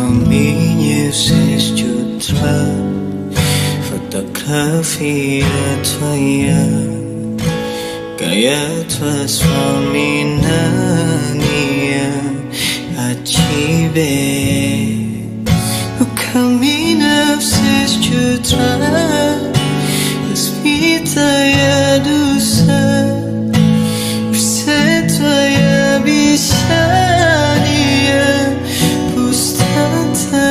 caminho seis de outra fotografia tua gaya tua swaminania acibe o caminho seis de outra spita ya dusa tua ya bisania pustanta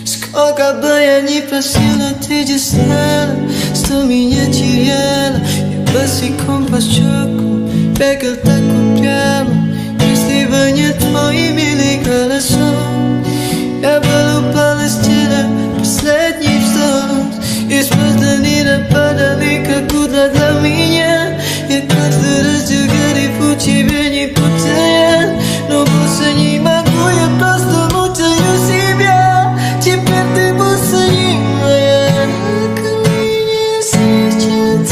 skoga bayani pasila tejasala stominha tiriala ya basi kompas choco begal tak kupiama Istivanya твои милые голоса Я был у Палестины последний вздох Из Пазданина падали как удра для меня Я каждый раз дергали по тебе не путая Но больше не могу, я просто мучаю себя Теперь ты больше не моя Ко мне сейчас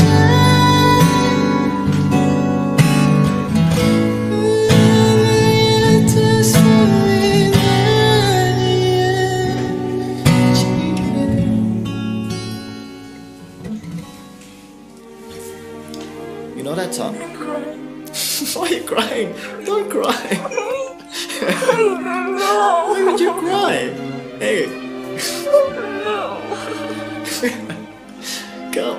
You know that song? Why are you crying? Don't cry. Why would you cry? Hey. Come.